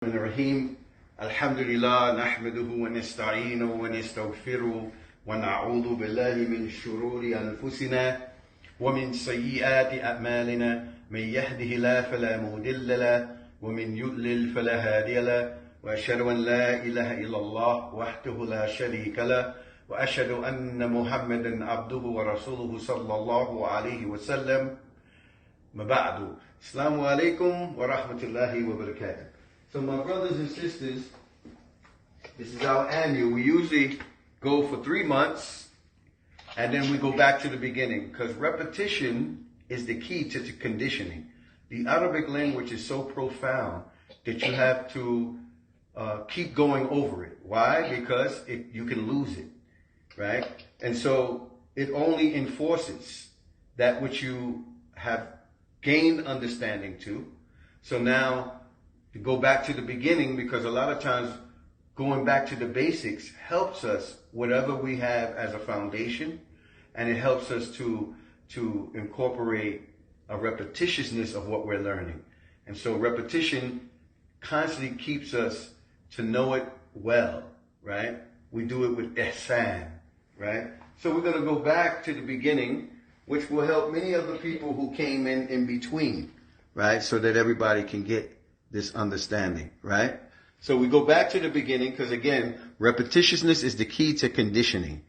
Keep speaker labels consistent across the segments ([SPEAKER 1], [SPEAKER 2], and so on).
[SPEAKER 1] الرحيم الحمد لله نحمده ونستعينه ونستغفره ونعوذ بالله من شرور أنفسنا ومن سيئات أعمالنا من يهده الله فلا مضل له ومن يضلل فلا هادي له وأشهد أن لا إله إلا الله وحده لا شريك له وأشهد أن محمدا عبده ورسوله صلى الله عليه وسلم ما بعد السلام عليكم ورحمة الله وبركاته. So my brothers and sisters, this is our annual. We usually go for 3 months and then we go back to the beginning because repetition is the key to conditioning. The Arabic language is so profound that you have to keep going over it. Why? Because you can lose it, right? And so it only enforces that which you have gained understanding to. So now, to go back to the beginning, because a lot of times going back to the basics helps us whatever we have as a foundation, and it helps us to incorporate a repetitiousness of what we're learning. And so repetition constantly keeps us to know it well, right? We do it with ihsan, right? So we're going to go back to the beginning, which will help many of the people who came in between, right? So that everybody can get this understanding, right? So we go back to the beginning because, again, repetitiousness is the key to conditioning,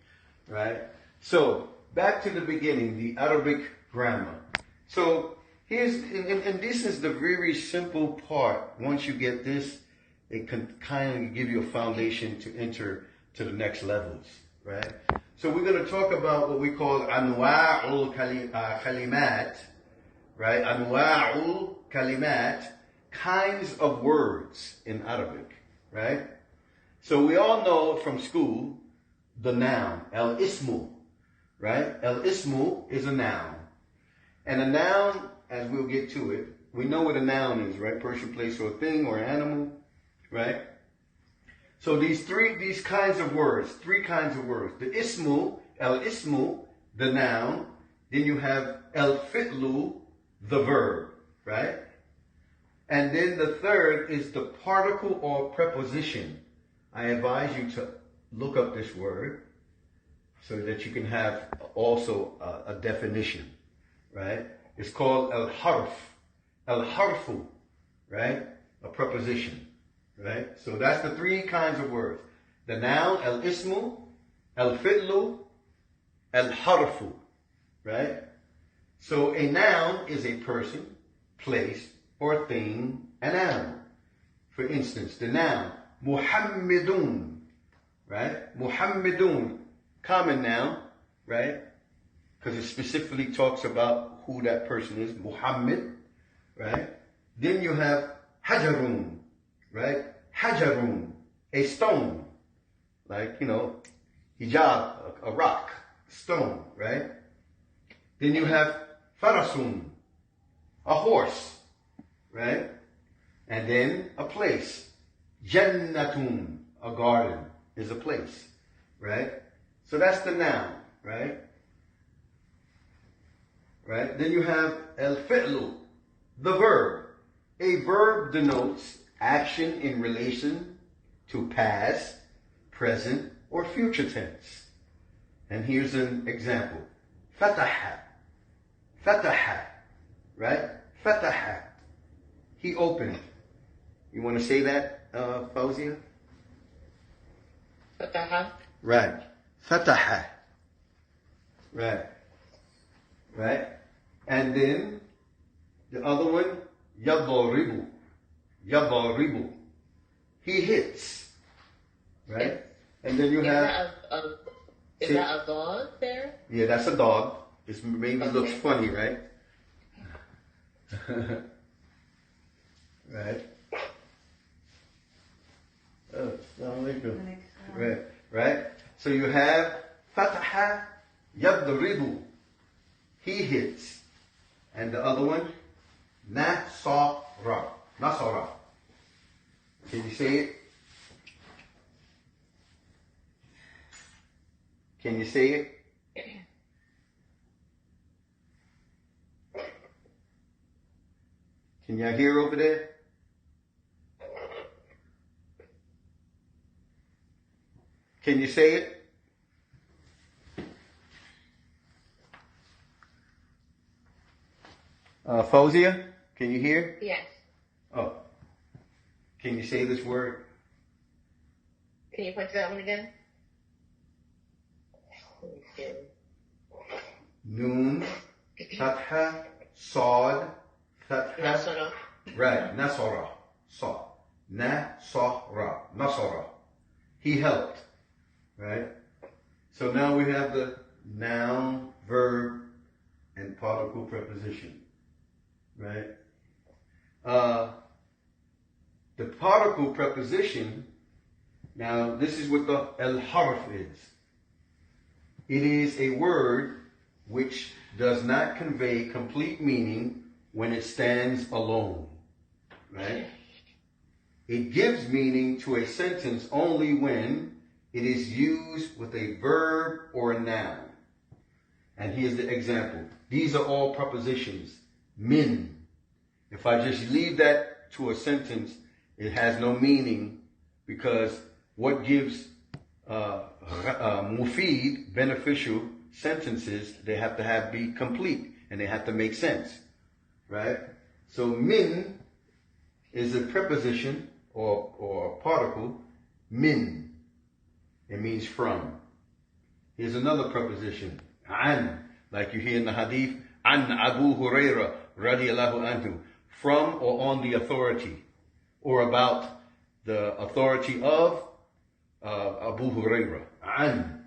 [SPEAKER 1] right? So back to the beginning, the Arabic grammar. So here's, and this is the very simple part. Once you get this, it can kind of give you a foundation to enter to the next levels, right? So we're going to talk about what we call anwa'ul kalimat, right? Anwa'ul kalimat, kinds of words in Arabic, right? So we all know from school the noun, al-ismu, right? Al-ismu is a noun. And a noun, as we'll get to it, we know what a noun is, right? Person, place, or thing, or animal, right? So these kinds of words, 3 kinds of words. The ismu, al-ismu, the noun. Then you have al-fi'lu, the verb, right? And then the third is the particle or preposition. I advise you to look up this word so that you can have also a definition, right? It's called al-harf, al-harfu, right? A preposition, right? So that's the 3 kinds of words. The noun, al-ismu, al-fi'lu, al-harfu, right? So a noun is a person, place, or thing, an animal. For instance, the noun, Muhammadun, right? Muhammadun, common noun, right? Because it specifically talks about who that person is, Muhammad, right? Then you have Hajarun, right? Hajarun, a stone, like, hijab, a rock, stone, right? Then you have Farasun, a horse, right? And then a place. Jannatun, a garden, is a place, right? So that's the noun, right? Right? Then you have al-fi'lu, the verb. A verb denotes action in relation to past, present, or future tense. And here's an example. Fataha. Fataha. Right? Fataha. He opened. You want to say that, Fauzia?
[SPEAKER 2] Fataha.
[SPEAKER 1] Right. Fataha. Right. Right. And then the other one, yadaribu. Yadaribu. He hits. Right? And then you have...
[SPEAKER 2] Is that a dog there?
[SPEAKER 1] Yeah, that's a dog. It maybe looks funny, right? Right. Oh, Assalamualaikum. Right. So you have Fataha Yadribu. He hits. And the other one, Nasara. Nasara. Can you say it? Can you say it? Can y'all hear over there? Can you say it? Fawzia, can you hear?
[SPEAKER 2] Yes.
[SPEAKER 1] Oh. Can you say this word?
[SPEAKER 2] Can you point to that one again?
[SPEAKER 1] Noon, fatha, sod, fatha.
[SPEAKER 2] Nasara.
[SPEAKER 1] Right, nasara, sa. Nasara, nasara. He helped. Right? So now we have the noun, verb, and particle preposition. Right? The particle preposition, now this is what the al-harf is. It is a word which does not convey complete meaning when it stands alone. Right? It gives meaning to a sentence only when it is used with a verb or a noun. And here's the example. These are all prepositions. Min. If I just leave that to a sentence, it has no meaning, because what gives mufid, beneficial sentences, they have to be complete and they have to make sense. Right? So min is a preposition or particle. Min. It means from. Here's another preposition. An. Like you hear in the hadith. An Abu Huraira radiyallahu anhu. From or on the authority. Or about the authority of Abu Huraira. An.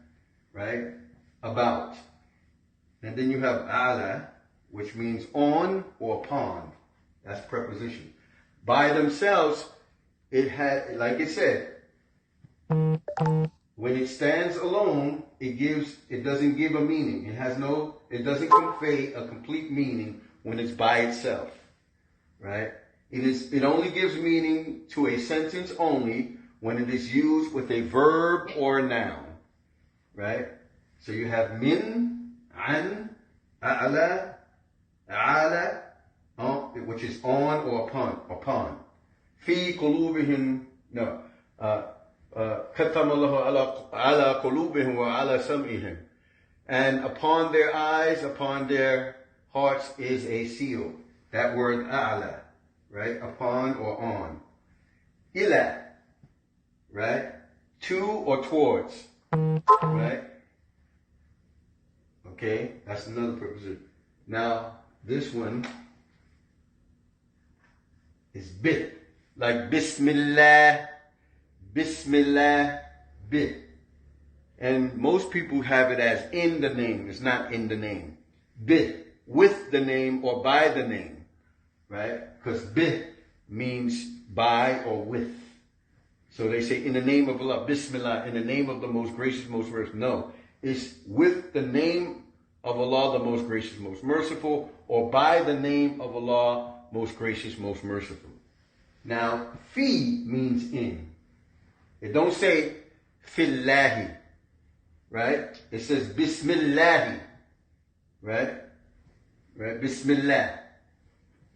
[SPEAKER 1] Right? About. And then you have ala, which means on or upon. That's preposition. By themselves, it had, like it said, when it stands alone, it doesn't give a meaning. It doesn't convey a complete meaning when it's by itself. Right? It only gives meaning to a sentence only when it is used with a verb or a noun. Right? So you have min, an, a'la, ala, which is on or upon. Fi qulubihim, no. كتم الله على قلوبهم وعلى سمعهم. And upon their eyes, upon their hearts is a seal. That word a'la, right? Upon or on. Ila, right? To or towards, right? Okay, that's another preposition. Now, this one is bit, like Bismillah, Bismillah, bit. And most people have it as in the name. It's not in the name. Bit, with the name or by the name, right? Because bit means by or with. So they say in the name of Allah, Bismillah, in the name of the most gracious, most merciful. No, it's with the name of Allah, the most gracious, most merciful, or by the name of Allah, most gracious, most merciful. Now, fi means in. It don't say fillahi, right? It says bismillahi, right? Right? Bismillah,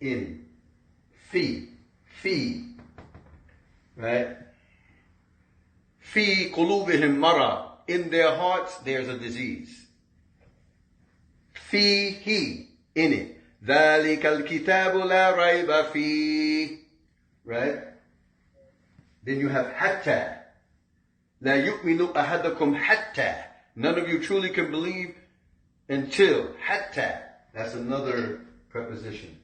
[SPEAKER 1] in. Fi, right? Fi qulubihim mara. In their hearts, there's a disease. Fihi, in it. ذَلِكَ الْكِتَابُ لَا رَيْبَ فِيهِ. Right? Then you have hatta. لَا يُؤْمِنُ أَحَدَكُمْ حَتَّى. None of you truly can believe until. Hatta. That's another preposition.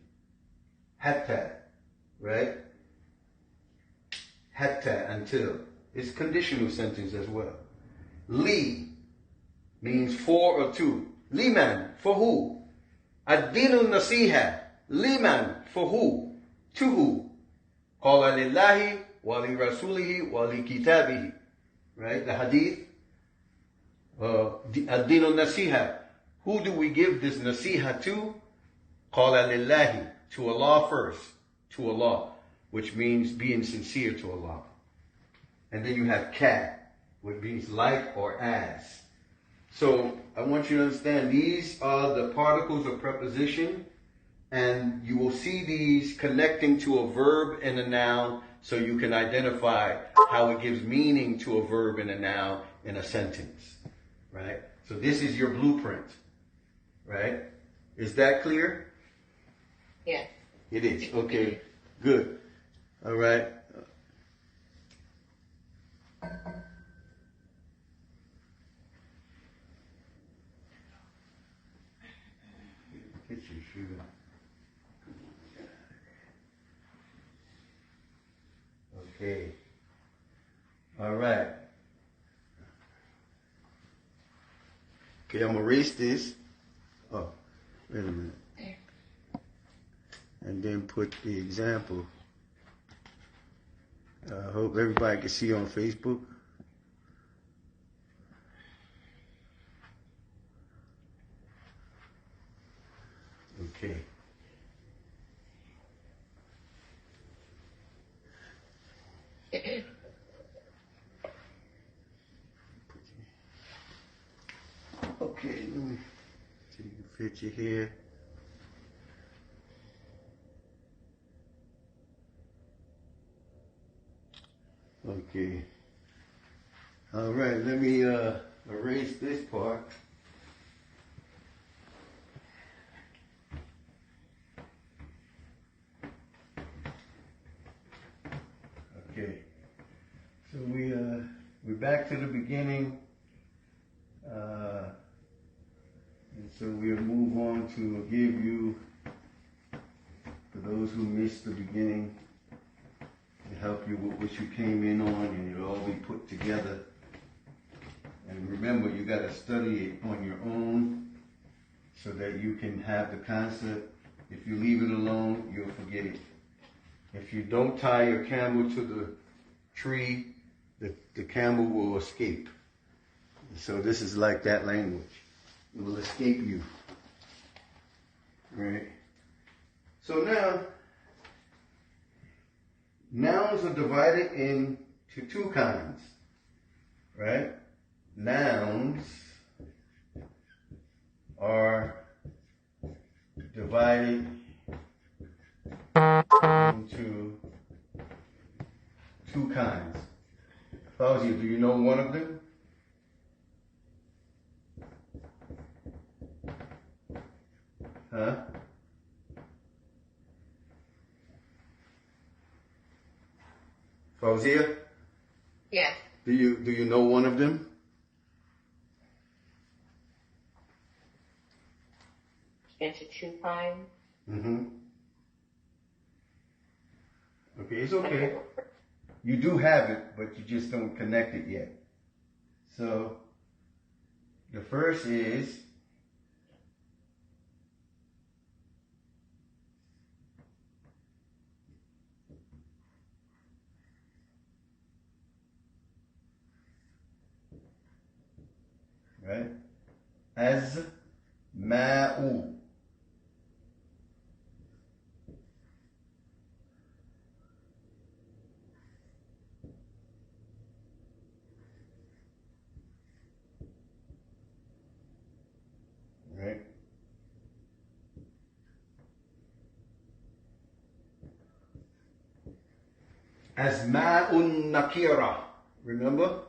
[SPEAKER 1] Hatta. Right? Hatta, until. It's conditional sentence as well. Li means for or to. Liman, for who? Ad-dinu nasiha. Liman, for who? To who? Qala lillahi wa li rasulihi wa li kitabihi. Right? The hadith. Ad-dinu nasiha. Who do we give this nasiha to? Qala lillahi. To Allah first. To Allah. Which means being sincere to Allah. And then you have ka, which means like or as. So I want you to understand these are the particles of preposition, and you will see these connecting to a verb and a noun so you can identify how it gives meaning to a verb and a noun in a sentence, right? So this is your blueprint, right? Is that clear?
[SPEAKER 2] Yeah.
[SPEAKER 1] It is. Okay, good. All right. Get your sugar. Okay. All right. Okay, I'm gonna erase this. Oh, wait a minute. And then put the example. I hope everybody can see on Facebook. Okay. Okay, let me take a picture here. Okay. All right, let me erase this part. Okay. So we're back to the beginning. And so we'll move on to give you, for those who missed the beginning, to help you with what you came in on, and it'll all be put together. And remember, you got to study it on your own so that you can have the concept. If you leave it alone, you'll forget it. If you don't tie your camel to the tree, the camel will escape. So this is like that language. It will escape you. Right? So now, nouns are divided into two kinds. Right? Nouns are divided into two kinds. Fauzia, do you know one of them? Huh? Fauzia?
[SPEAKER 2] Yeah.
[SPEAKER 1] Do you know one of them?
[SPEAKER 2] Into two kinds.
[SPEAKER 1] Mm-hmm. Okay, it's okay. You do have it, but you just don't connect it yet. So, the first is right? As ma'u. Right? Asma'un nakira. Remember?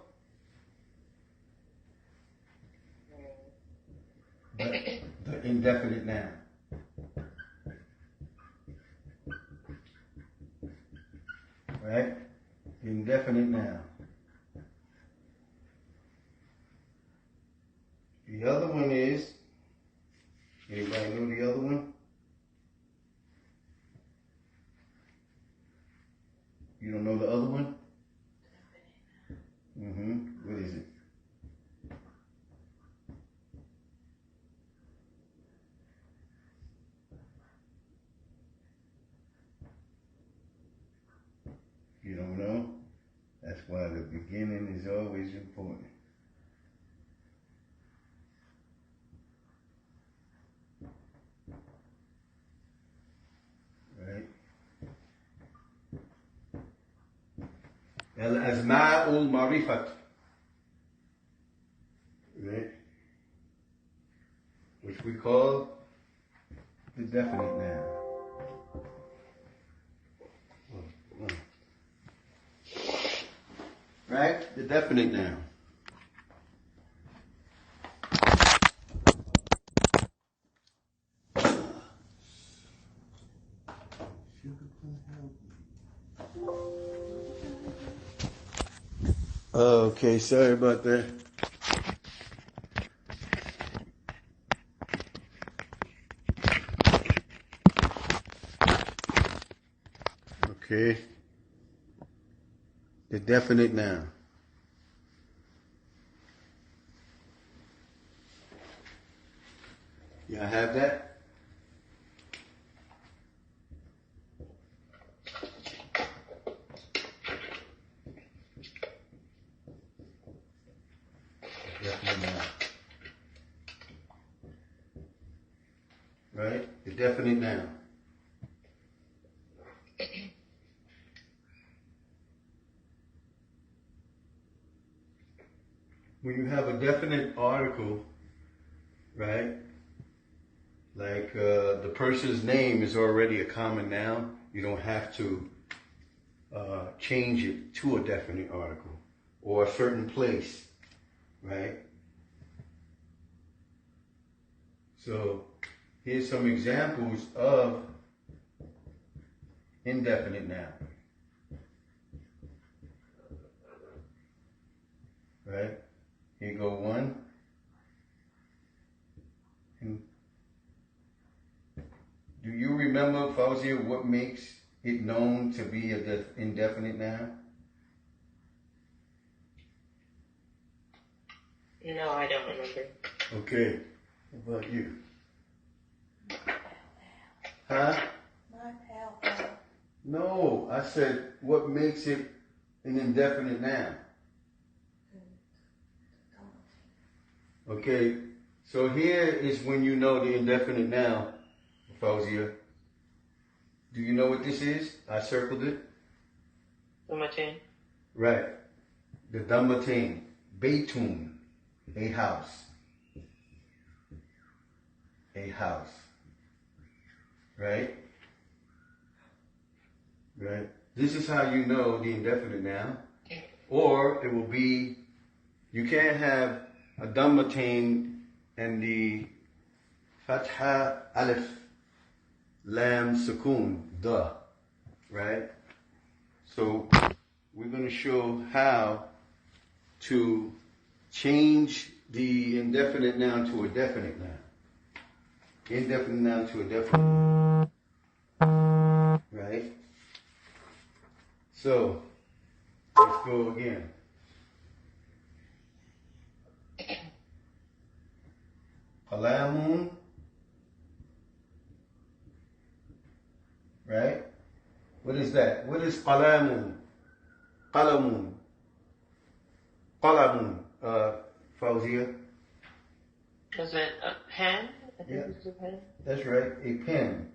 [SPEAKER 1] The indefinite noun. Right? Indefinite noun. The other one is, anybody know the other one? You don't know the other one? Mm-hmm. What is it? You don't know? That's why the beginning is always important. Right? Al-Asma'ul Marifat. Right? Which we call the definite noun. right? The definite noun. Okay, sorry about that. Okay. The definite noun. Y'all have that? Definite noun. Right? The definite noun. When you have a definite article, right? Like the person's name is already a common noun. You don't have to change it to a definite article or a certain place, right? So here's some examples of indefinite noun. Right? Here you go one. And do you remember, Fauzia, what makes it known to be an indefinite noun?
[SPEAKER 2] No, I don't remember.
[SPEAKER 1] Okay. What about you? Huh?
[SPEAKER 3] My pal.
[SPEAKER 1] No, I said what makes it an indefinite noun. Okay, so here is when you know the indefinite noun, Fauzia. Do you know what this is? I circled it.
[SPEAKER 2] Dumatin.
[SPEAKER 1] Right. The Dammatin. Beitun. A house. A house. Right? Right. This is how you know the indefinite noun. Or it will be, you can't have a Dammatin and the Fatha Alif Lam Sukun, the, right? So we're going to show how to change the indefinite noun to a definite noun. Indefinite noun to a definite noun. Right? So let's go again. Qalamun. Right? What is that? What is qalamun? Qalamun. Qalamun. Fauzia.
[SPEAKER 2] Was it a pen? I think
[SPEAKER 1] Yeah.
[SPEAKER 2] it was a pen.
[SPEAKER 1] That's right. A pen.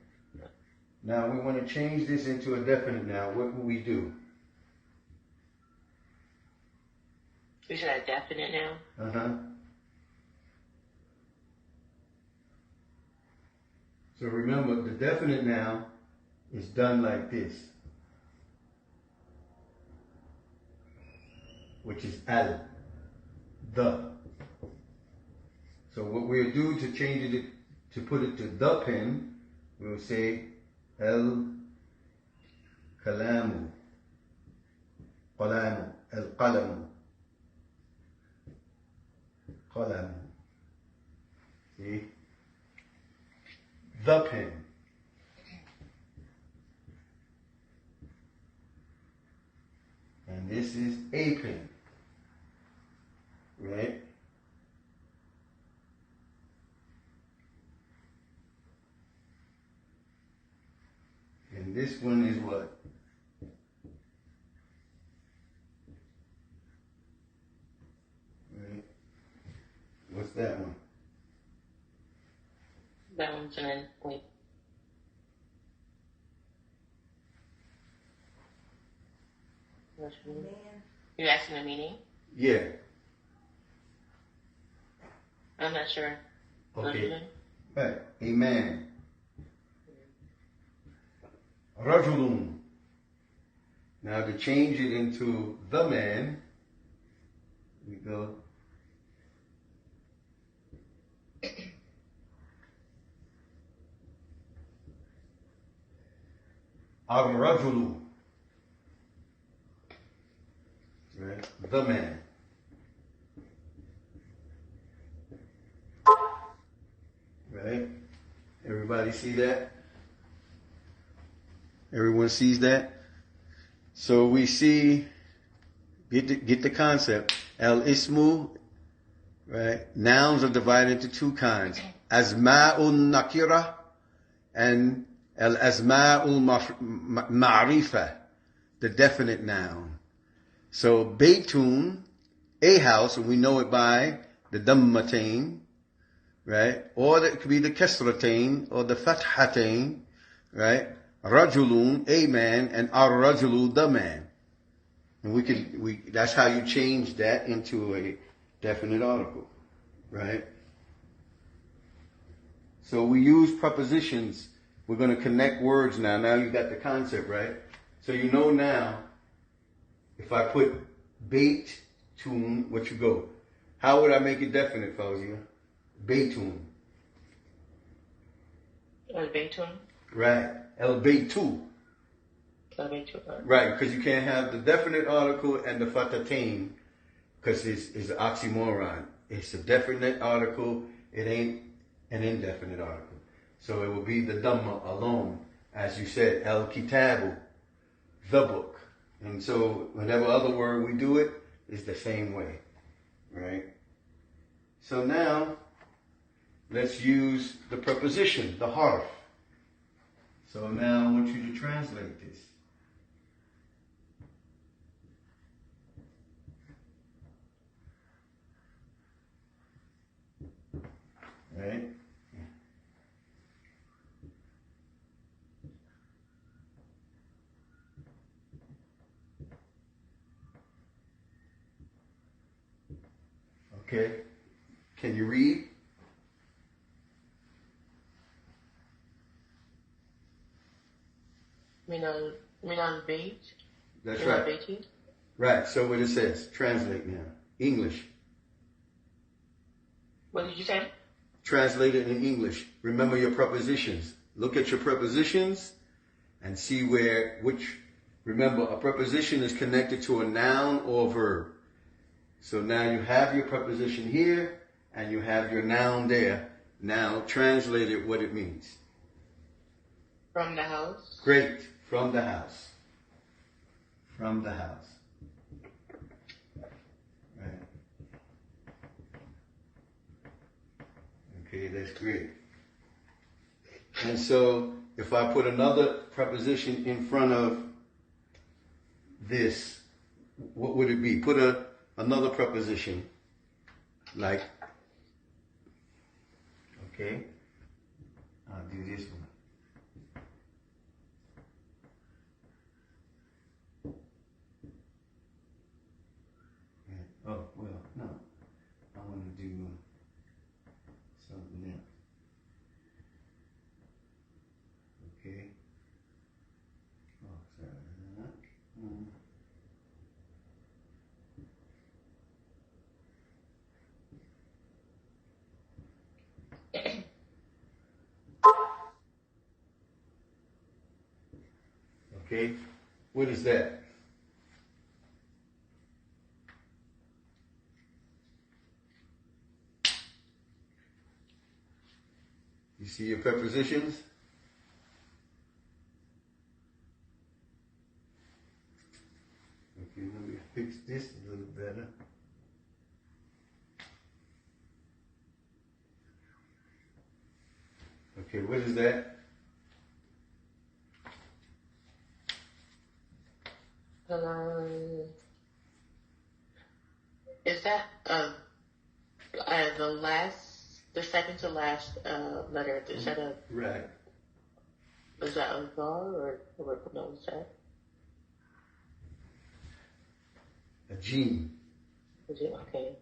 [SPEAKER 1] Now we want to change this into a definite noun. What will we do?
[SPEAKER 2] We should have definite now.
[SPEAKER 1] Uh-huh. So remember, the definite noun is done like this, which is al, the. So what we'll do to change it, to put it to the pen, we'll say al kalamu, qalamu, al qalamu, qalamu. See? The pen. And this is a pen. Right? And this one is what? Right? What's that one?
[SPEAKER 2] That one's an wait.
[SPEAKER 3] Man.
[SPEAKER 2] You're asking the meaning?
[SPEAKER 1] Yeah.
[SPEAKER 2] I'm not sure.
[SPEAKER 1] Okay. Right. A man. Rajulun. Now to change it into the man, we go. Ar-rajulu. Right? The man. Right? Everybody see that? Everyone sees that? So we see, get the concept. Al-ismu, right? Nouns are divided into two kinds. Asma'un nakira and al-asma'ul ma'rifa, the definite noun. So Baytun, a house, and we know it by the dammatain, right? Or it could be the kasratain or the fathatain, right? Rajulun, a man, and ar-rajulu, the man. And that's how you change that into a definite article, right? So we use prepositions. We're going to connect words now. Now you got the concept, right? So you know now, if I put Baytun, what you go? How would I make it definite, Fauzia? Baytun.
[SPEAKER 2] Baytun.
[SPEAKER 1] Right. El-Baytu. Right, because you can't have the definite article and the fatatain, because it's an oxymoron. It's a definite article, it ain't an indefinite article. So it will be the Dhamma alone, as you said, El-Kitabu, the book. And so whatever other word we do it, is the same way, right? So now, let's use the preposition, the harf. So now I want you to translate this. Right? Okay. Can you read?
[SPEAKER 2] Minan Bayt.
[SPEAKER 1] That's right.
[SPEAKER 2] Bayti.
[SPEAKER 1] Right. So what it says, translate now. English.
[SPEAKER 2] What did you say?
[SPEAKER 1] Translate it in English. Remember your prepositions. Look at your prepositions and see remember a preposition is connected to a noun or a verb. So now you have your preposition here and you have your noun there. Now translate it what it means.
[SPEAKER 2] From the house.
[SPEAKER 1] Great. From the house. From the house. Right. Okay, that's great. And so if I put another preposition in front of this, what would it be? Put another preposition like, okay, I'll do this one. Oh, well, no. I want to do something else. Okay. Oh, sorry. Okay. What is that? You see your prepositions? Okay, let me fix this a little better. Okay, what is that?
[SPEAKER 2] Is that the second to last letter? Is that
[SPEAKER 1] right?
[SPEAKER 2] Is that a var or no? Is that
[SPEAKER 1] a gene?
[SPEAKER 2] Is it okay?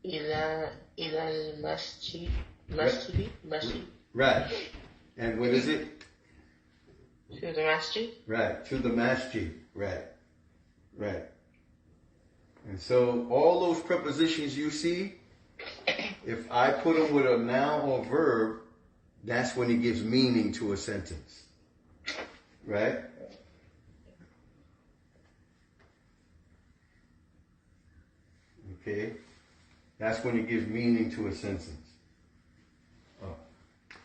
[SPEAKER 2] Either masjid.
[SPEAKER 1] Right. And what is it?
[SPEAKER 2] To the masjid?
[SPEAKER 1] Right, to the masjid. Right, right. And so all those prepositions you see, if I put them with a noun or verb, that's when it gives meaning to a sentence. Right? Okay? That's when it gives meaning to a sentence. Oh,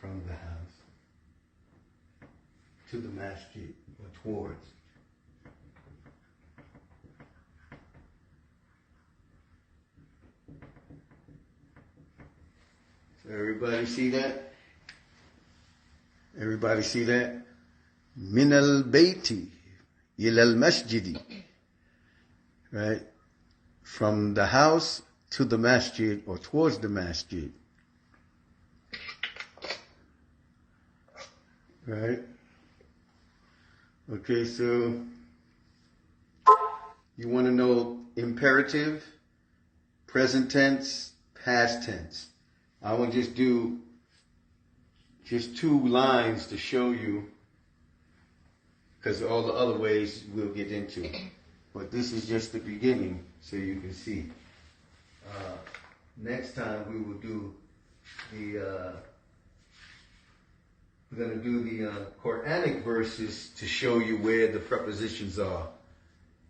[SPEAKER 1] from the house to the masjid, or towards. So everybody see that? Everybody see that? Min al-bayti ila al-masjidi. Right? From the house to the masjid, or towards the masjid. Right? Okay, so you want to know imperative, present tense, past tense. I will just do just 2 lines to show you, because all the other ways we'll get into. But this is just the beginning, so you can see. Next time we will do the, we're going to do the Quranic verses to show you where the prepositions are.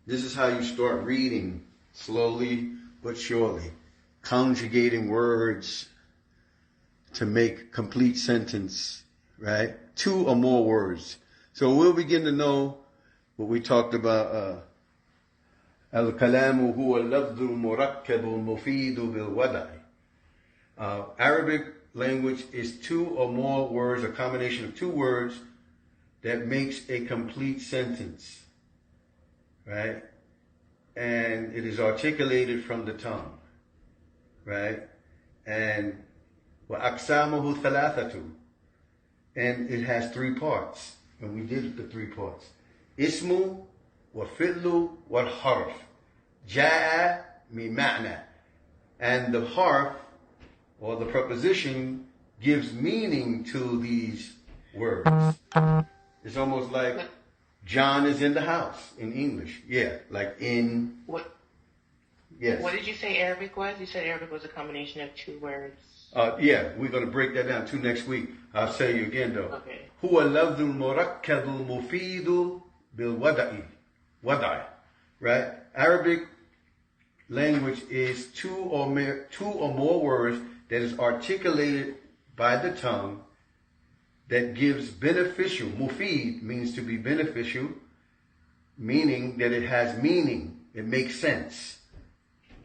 [SPEAKER 1] This is how you start reading, slowly but surely, conjugating words to make complete sentence, right? 2 or more words. So we'll begin to know what we talked about. Al-kalamu huwa al-lafdhu al-murakkabu al-mufidu bil-wada'i. Arabic language is 2 or more words, a combination of 2 words that makes a complete sentence, right? And it is articulated from the tongue, right? And وَأَقْسَامُهُ ثَلَاثَةٌ. And it has 3 parts. And we did the 3 parts. Ismu, وَفِعْلُ, وَالْحَرْفُ. جَاءَ مِمَعْنَى. And the harf, or the preposition, gives meaning to these words. It's almost like John is in the house in English. Yeah, like in.
[SPEAKER 2] What?
[SPEAKER 1] Yes.
[SPEAKER 2] What did you say Arabic was? You said Arabic was a combination of 2 words.
[SPEAKER 1] Yeah, we're going to break that down to next week. I'll say you again though.
[SPEAKER 2] Okay.
[SPEAKER 1] هو اللفظ المركب المفيد بالوضع. وضع. Right? Arabic language is 2 or more words that is articulated by the tongue that gives beneficial. Mufid means to be beneficial, meaning that it has meaning. It makes sense.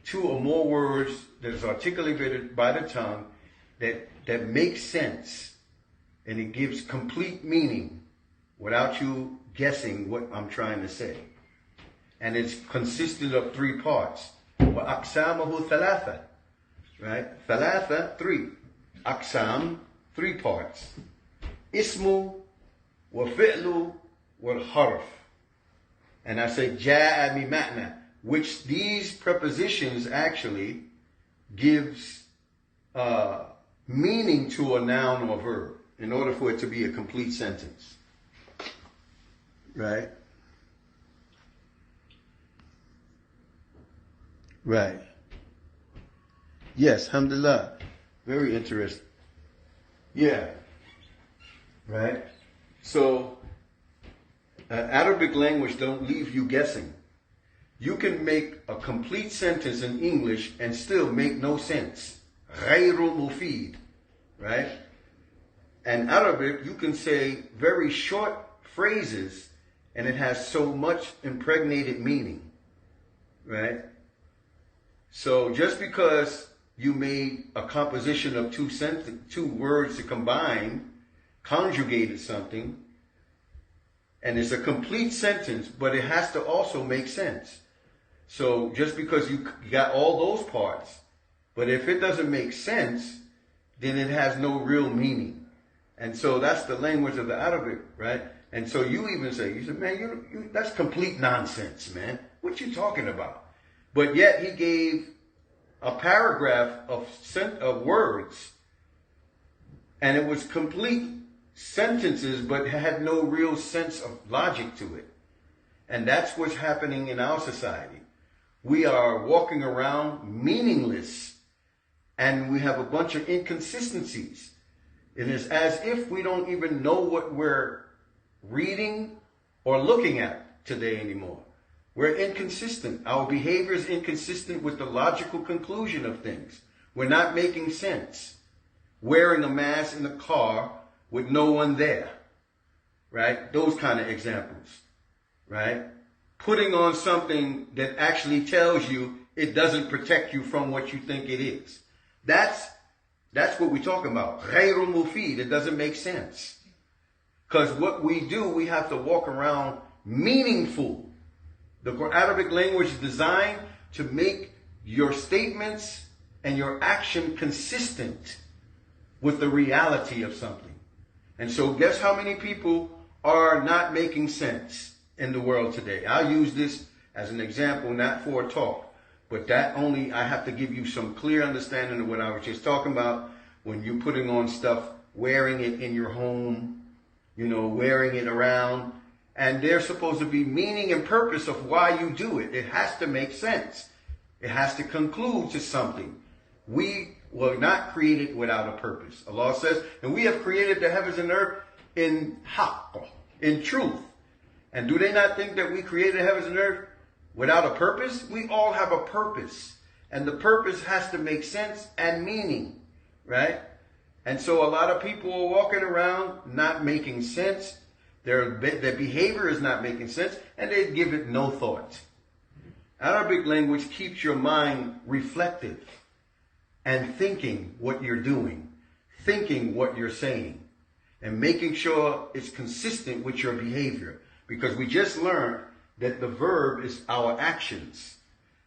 [SPEAKER 1] 2 or more words that is articulated by the tongue that makes sense, and it gives complete meaning without you guessing what I'm trying to say. And it's consisted of 3 parts. وَأَقْسَامَهُ ثَلَاثَةٌ. Right? ثَلَاثَ, 3. أقسام, 3 parts. Ismu, وَفِعْلُ, وَالْحَرْفُ. And I say جَاءَ مِمَعْنَى, which these prepositions actually gives meaning to a noun or verb in order for it to be a complete sentence. Right? Right. Yes, alhamdulillah. Very interesting. Yeah. Right? So, Arabic language don't leave you guessing. You can make a complete sentence in English and still make no sense. غَيْرُ مُفِيد. Right? And Arabic, you can say very short phrases and it has so much impregnated meaning. Right? So just because you made a composition of 2 words to combine, conjugated something, and it's a complete sentence, but it has to also make sense. So just because you got all those parts, but if it doesn't make sense, then it has no real meaning. And so that's the language of the Arabic, right? And so you even say, man, you that's complete nonsense, man. What you talking about? But yet he gave a paragraph of words, and it was complete sentences but had no real sense of logic to it. And that's what's happening in our society. We are walking around meaningless, and we have a bunch of inconsistencies. It is as if we don't even know what we're reading or looking at today anymore. We're inconsistent. Our behavior is inconsistent with the logical conclusion of things. We're not making sense. Wearing a mask in a car with no one there, right? Those kind of examples, right? Putting on something that actually tells you it doesn't protect you from what you think it is. That's what we're talking about. غير مفيد. It doesn't make sense. Because what we do, we have to walk around meaningful. The Arabic language is designed to make your statements and your action consistent with the reality of something. And so guess how many people are not making sense in the world today? I'll use this as an example, not for a talk, but that only, I have to give you some clear understanding of what I was just talking about when you're putting on stuff, wearing it in your home, wearing it around. And there's supposed to be meaning and purpose of why you do it. It has to make sense. It has to conclude to something. We were not created without a purpose. Allah says, and we have created the heavens and earth in haqq, in truth. And do they not think that we created the heavens and earth without a purpose? We all have a purpose. And the purpose has to make sense and meaning, right? And so a lot of people are walking around not making sense. Their behavior is not making sense, and they give it no thought. Arabic language keeps your mind reflective and thinking what you're doing, thinking what you're saying, and making sure it's consistent with your behavior. Because we just learned that the verb is our actions.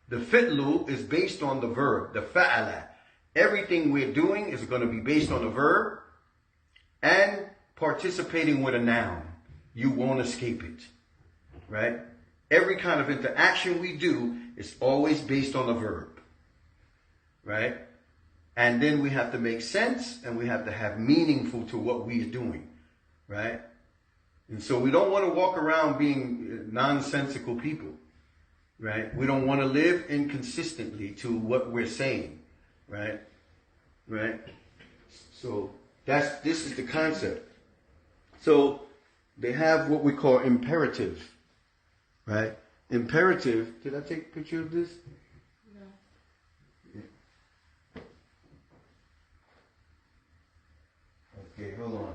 [SPEAKER 1] The fi'lu is based on the verb, the fa'ala. Everything we're doing is going to be based on the verb and participating with a noun. You won't escape it, right? Every kind of interaction we do is always based on the verb, right? And then we have to make sense, and we have to have meaningful to what we are doing, right? And so we don't want to walk around being nonsensical people, right? We don't want to live inconsistently to what we're saying, right? Right? So this is the concept. So they have what we call imperative, right? Imperative. Did I take a picture of this?
[SPEAKER 3] No.
[SPEAKER 1] Yeah. Okay, hold on.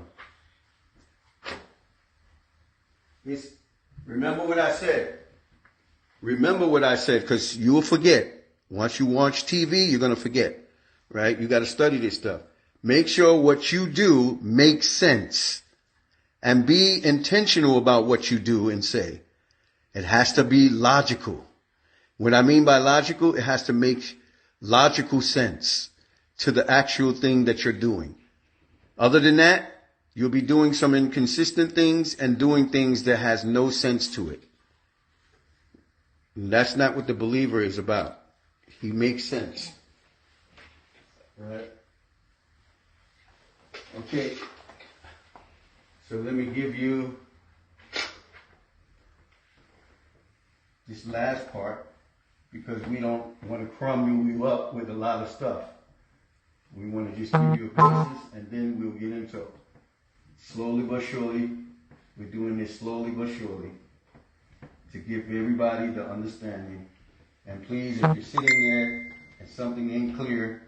[SPEAKER 1] Remember what I said. Remember what I said, because you will forget. Once you watch TV, you're going to forget, right? You got to study this stuff. Make sure what you do makes sense. And be intentional about what you do and say. It has to be logical. What I mean by logical, it has to make logical sense to the actual thing that you're doing. Other than that, you'll be doing some inconsistent things and doing things that has no sense to it. And that's not what the believer is about. He makes sense. All right? Okay. So let me give you this last part, because we don't want to crumble you up with a lot of stuff. We want to just give you a basis, and then we'll get into it. Slowly but surely. We're doing this slowly but surely to give everybody the understanding. And please, if you're sitting there and something ain't clear,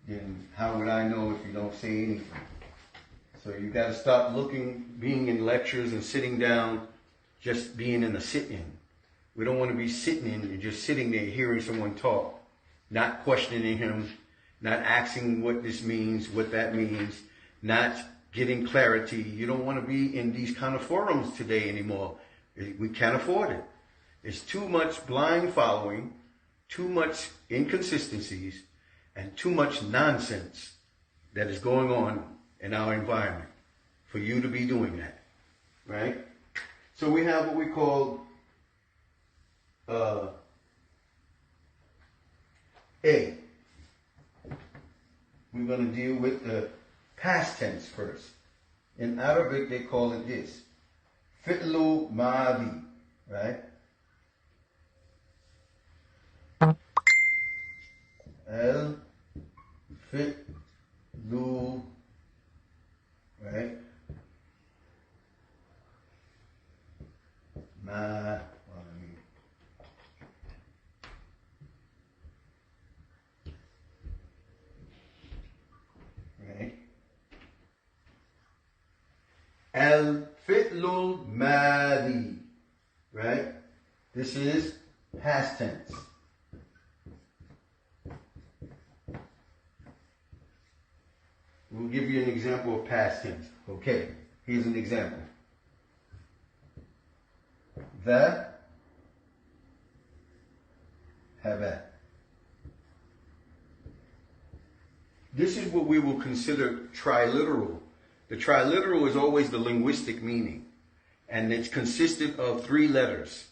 [SPEAKER 1] then how would I know if you don't say anything? So you got to stop being in lectures and sitting down, just being in a sit-in. We don't want to be sitting in and just sitting there hearing someone talk, not questioning him, not asking what this means, what that means, not getting clarity. You don't want to be in these kind of forums today anymore. We can't afford it. There's too much blind following, too much inconsistencies, and too much nonsense that is going on in our environment for you to be doing that, right? So we have what we call A. We're going to deal with the past tense first. In Arabic, they call it this. Fi'lu madi, right? El fi'lu, right? Right? El fi'lu madi, right? This is past tense. We'll give you an example of past tense. Okay, here's an example. The haba. This is what we will consider triliteral. The triliteral is always the linguistic meaning, and it's consisted of 3 letters: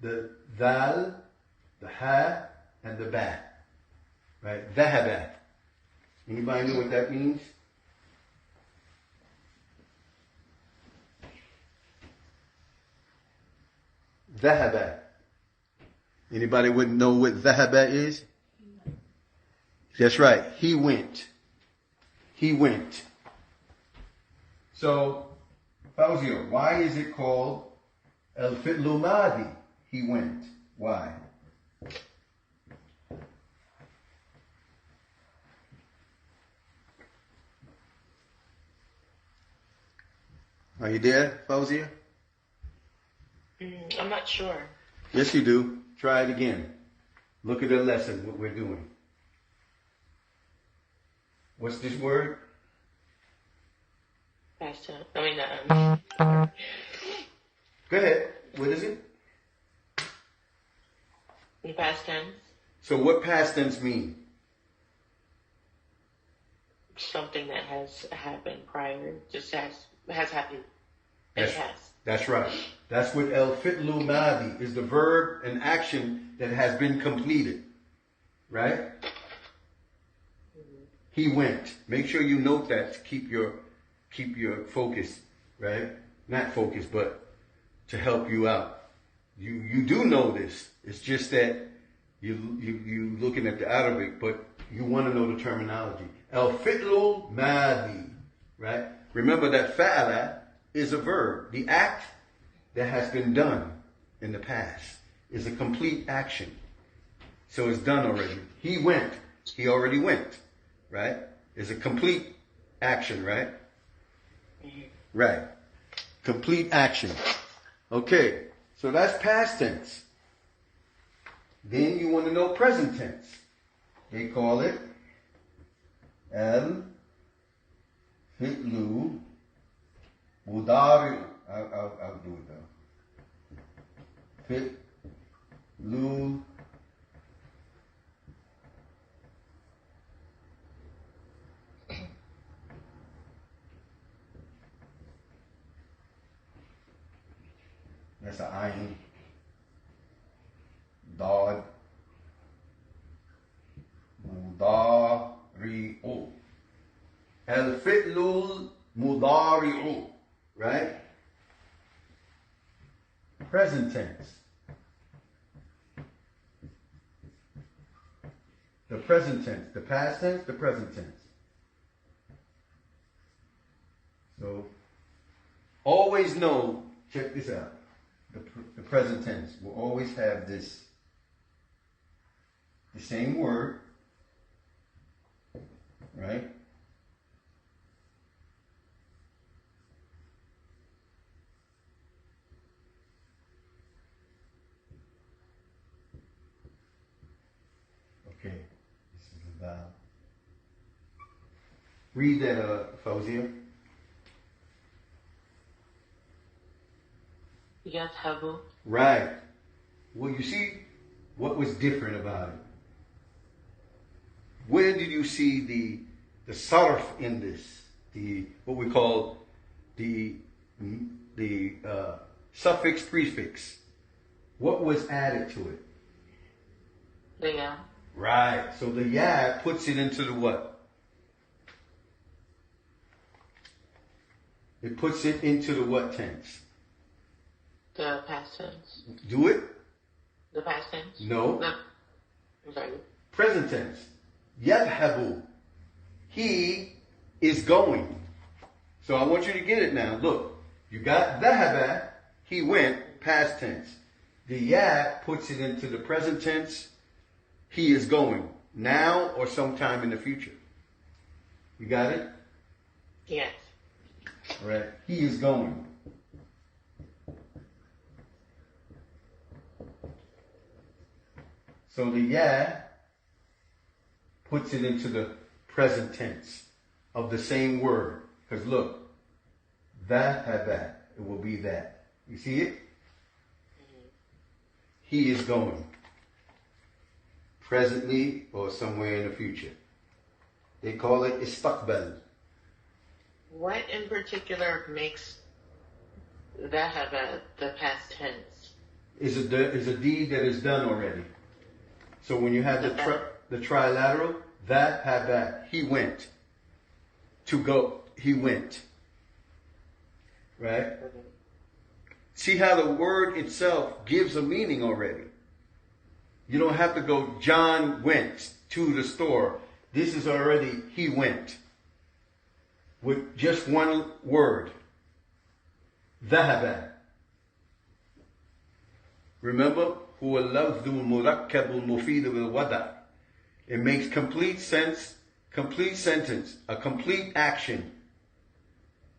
[SPEAKER 1] the dal, the ha, and the ba. Right? Dhahaba. Anybody know what that means? Dhahaba. Anybody wouldn't know what dhahaba is? That's right. He went. He went. So, Fawzia, why is it called El Fi'lu Madi? He went. Why? Are you there, Fawzia?
[SPEAKER 2] I'm not sure.
[SPEAKER 1] Yes, you do. Try it again. Look at the lesson, what we're doing. What's this word?
[SPEAKER 2] Past tense. I mean,
[SPEAKER 1] Go ahead. What is it?
[SPEAKER 2] in past tense,
[SPEAKER 1] So what past tense mean?
[SPEAKER 2] something that has happened prior, just has happened in the
[SPEAKER 1] That's,
[SPEAKER 2] past.
[SPEAKER 1] that's right. That's what El Fi'lu Madi is, the verb and action that has been completed. Right? He went. Make sure you note that to keep your focus, right? Not focus, but to help you out. You do know this. It's just that you looking at the Arabic, but you want to know the terminology. El fi'lu madi, right? Remember that fa'ala is a verb. The act that has been done in the past is a complete action. So it's done already. He went. He already went, right? It's a complete action, right? Right. Complete action. Okay. So that's past tense. Then you want to know present tense. They call it El Fi'lu Mudari. I'll do it though. Fi'lu That's an ayin. Dad. Mudari'u. El fi'lul mudari'u. Right? Present tense. The present tense. The past tense, the present tense. So, always know, check this out. The present tense will always have this, the same word, right? Okay, this is the vowel. Read that, Fawzia.
[SPEAKER 2] Yadhabu.
[SPEAKER 1] Right. Well, you see what was different about it. Where did you see the sarf in this? The what we call the suffix prefix. What was added to it?
[SPEAKER 2] The ya.
[SPEAKER 1] Right. So the ya puts it into the what? It puts it into the what tense?
[SPEAKER 2] The past tense.
[SPEAKER 1] Do it?
[SPEAKER 2] The past tense?
[SPEAKER 1] No.
[SPEAKER 2] No. I'm sorry.
[SPEAKER 1] Present tense. Yadhabu. He is going. So I want you to get it now. Look, you got dhahaba, he went, past tense. The ya puts it into the present tense. He is going. Now or sometime in the future. You got it?
[SPEAKER 2] Yes.
[SPEAKER 1] All right. He is going. So the ya puts it into the present tense of the same word. Because look, that had that. It will be that. You see it? He is going. Presently or somewhere in the future. They call it istaqbal.
[SPEAKER 2] What in particular makes dhahaba the past tense?
[SPEAKER 1] Is a deed that is done already. So when you have the trilateral, that had that. He went. To go. He went. Right? See how the word itself gives a meaning already. You don't have to go, John went to the store. This is already, he went. With just one word. ذهب. Remember? هو اللفظ المركب المفيد بالوضع. It makes complete sense, complete sentence, a complete action.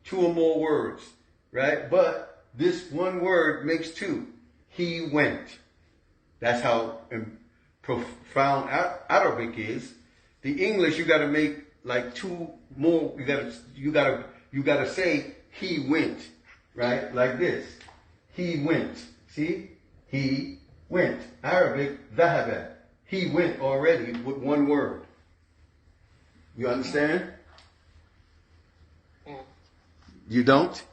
[SPEAKER 1] 2 or more words. Right? But this one word makes 2. He went. That's how profound Arabic is. The English, you got to make like 2 more. You got to say he went, right? Like this. He went. See? He went. Arabic, ذهب. He went already with one word. You understand? You don't?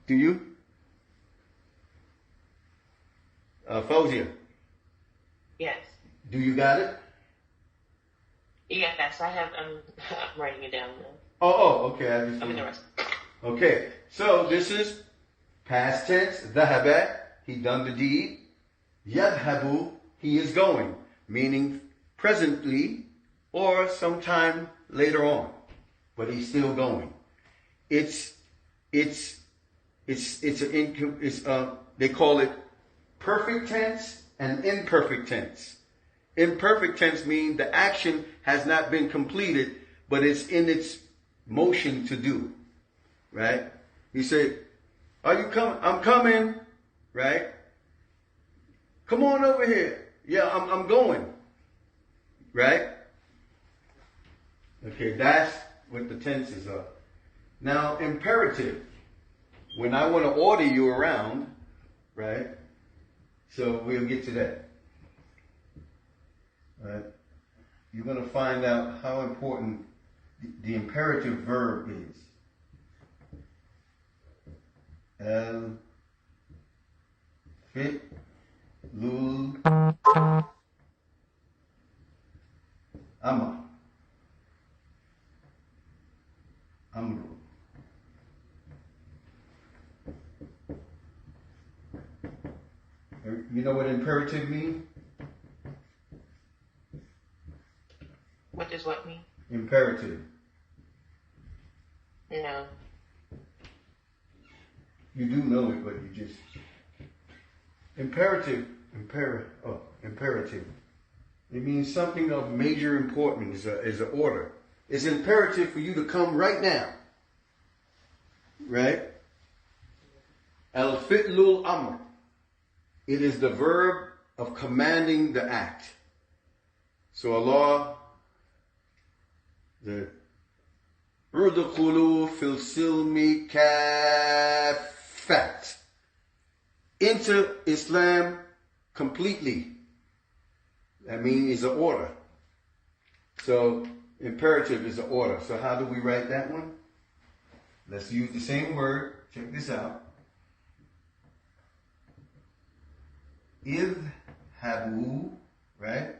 [SPEAKER 1] Do you? Fauzia.
[SPEAKER 2] Yes.
[SPEAKER 1] Do you got it?
[SPEAKER 2] Yes, I have. I'm writing it down now.
[SPEAKER 1] Oh, okay.
[SPEAKER 2] I mean the rest.
[SPEAKER 1] Okay, so this is past tense. ذهب, he done the deed. يذهب, he is going, meaning presently or sometime later on, but he's still going. They call it perfect tense and imperfect tense. Imperfect tense means the action has not been completed, but it's in its motion to do. Right? You say, are you coming? I'm coming. Right? Come on over here. Yeah, I'm going. Right? Okay, that's what the tenses are. Now, imperative. When I want to order you around, right? So we'll get to that. Right? You're going to find out how important the imperative verb is. Fit, lul, ama, amru. You know what imperative means?
[SPEAKER 2] What does what mean?
[SPEAKER 1] Imperative.
[SPEAKER 2] No.
[SPEAKER 1] You do know it, but you just... Imperative. It means something of major importance is an order. It's imperative for you to come right now. Right? Al-fi'lul amr. It is the verb of commanding the act. So Allah, the Udkhulu fil silmi kaffat. Enter Islam completely. That means it's an order. So imperative is an order. So how do we write that one? Let's use the same word. Check this out. Idhabu, right?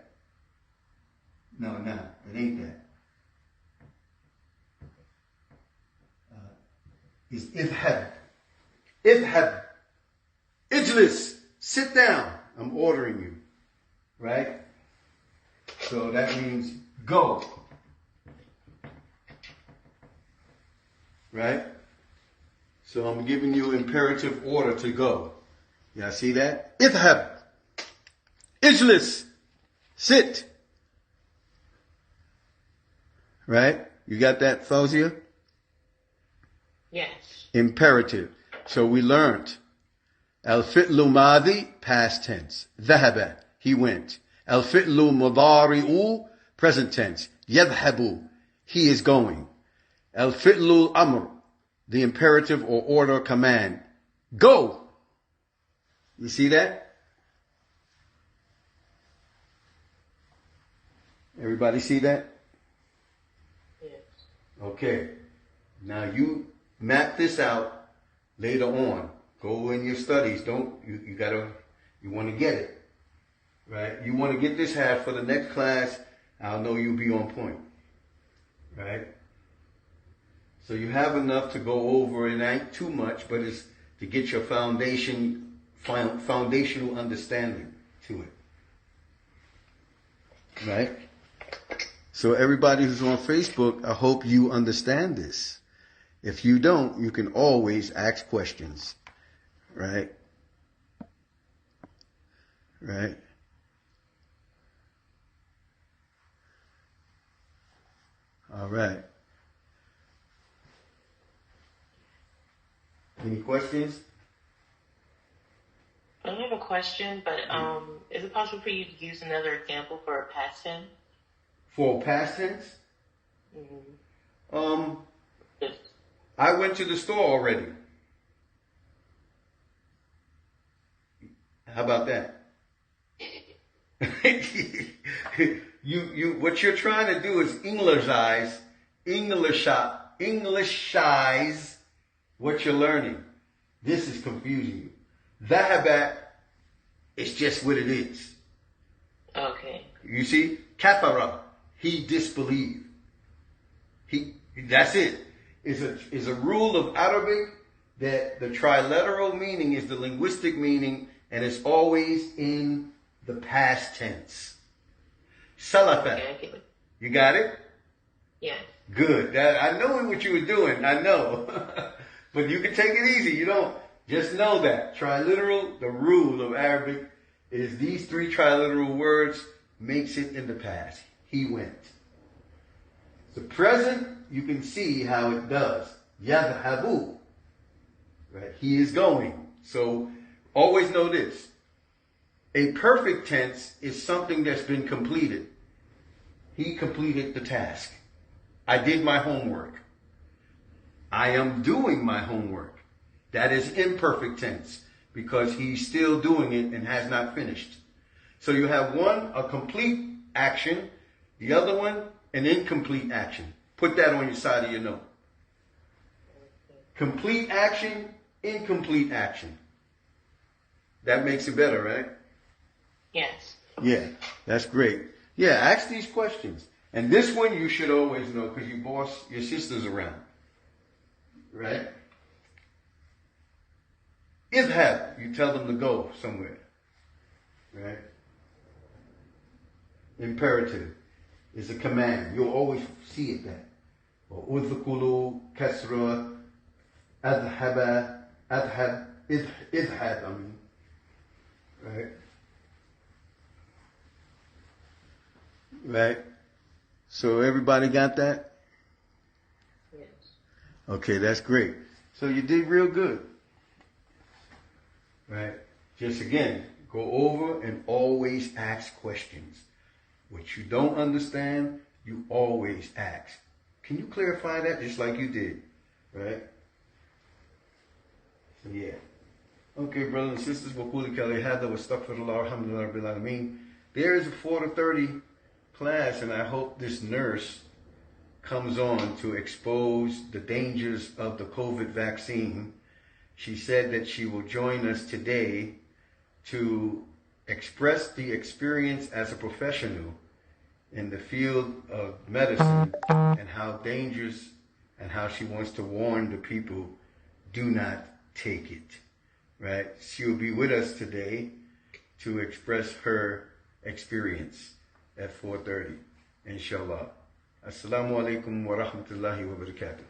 [SPEAKER 1] No, it ain't that. is idhab. Idhab. Ijlis. Sit down. I'm ordering you. Right? So that means go. Right? So I'm giving you imperative order to go. Y'all see that? Idhab. Ijlis. Sit. Right? You got that, Fawzia?
[SPEAKER 2] Yes.
[SPEAKER 1] Imperative. So we learned. Al-fi'lu madi, past tense. Dhahaba, he went. Al-fi'lu mudari'u, present tense. Yadhabu, he is going. Al-fi'lu amr, the imperative or order command. Go! You see that? Everybody see that?
[SPEAKER 2] Yes.
[SPEAKER 1] Okay. Now you map this out later on. Go in your studies. You want to get it. Right? You want to get this half for the next class. I'll know you'll be on point. Right? So you have enough to go over. It ain't too much, but it's to get your foundational understanding to it. Right? So everybody who's on Facebook, I hope you understand this. If you don't, you can always ask questions. Right? Right? All right. Any questions?
[SPEAKER 2] I don't have a question, but is it possible for you to use another example for a past tense?
[SPEAKER 1] For past tense?
[SPEAKER 2] Mm-hmm. Yes.
[SPEAKER 1] I went to the store already. How about that? What you're trying to do is Englishize what you're learning. This is confusing you. Dhahabat is just what it is.
[SPEAKER 2] Okay.
[SPEAKER 1] You see? Kafara, he disbelieved. That's it. It's a rule of Arabic that the triliteral meaning is the linguistic meaning, and it's always in the past tense. Salafa.
[SPEAKER 2] Okay.
[SPEAKER 1] You got it?
[SPEAKER 2] Yeah.
[SPEAKER 1] Good. I know what you were doing. I know. But you can take it easy. You don't. Just know that. Triliteral, the rule of Arabic is these three triliteral words makes it in the past. He went. The present, you can see how it does. Yadhabu. Right? He is going. So always know this. A perfect tense is something that's been completed. He completed the task. I did my homework. I am doing my homework. That is imperfect tense because he's still doing it and has not finished. So you have one, a complete action, the other one, an incomplete action. Put that on your side of your note. Complete action, incomplete action. That makes it better, right?
[SPEAKER 2] Yes.
[SPEAKER 1] Yeah, that's great. Yeah, ask these questions. And this one you should always know because you boss your sisters around. Right? Idhab, you tell them to go somewhere. Right? Imperative is a command. You'll always see it there. Udhkulu, kasra, adhaba, idhab, Right? Right? So everybody got that?
[SPEAKER 2] Yes.
[SPEAKER 1] Okay, that's great. So you did real good. Right? Just again, go over and always ask questions. What you don't understand, you always ask. Can you clarify that just like you did? Right? So yeah. Okay, brothers and sisters, there is a 4 to 30 class, and I hope this nurse comes on to expose the dangers of the COVID vaccine. She said that she will join us today to express the experience as a professional in the field of medicine and how dangerous and how she wants to warn the people do not take it. Right? She'll be with us today to express her experience at 4:30, inshallah. Assalamu alaikum wa rahmatullahi wa barakatuh.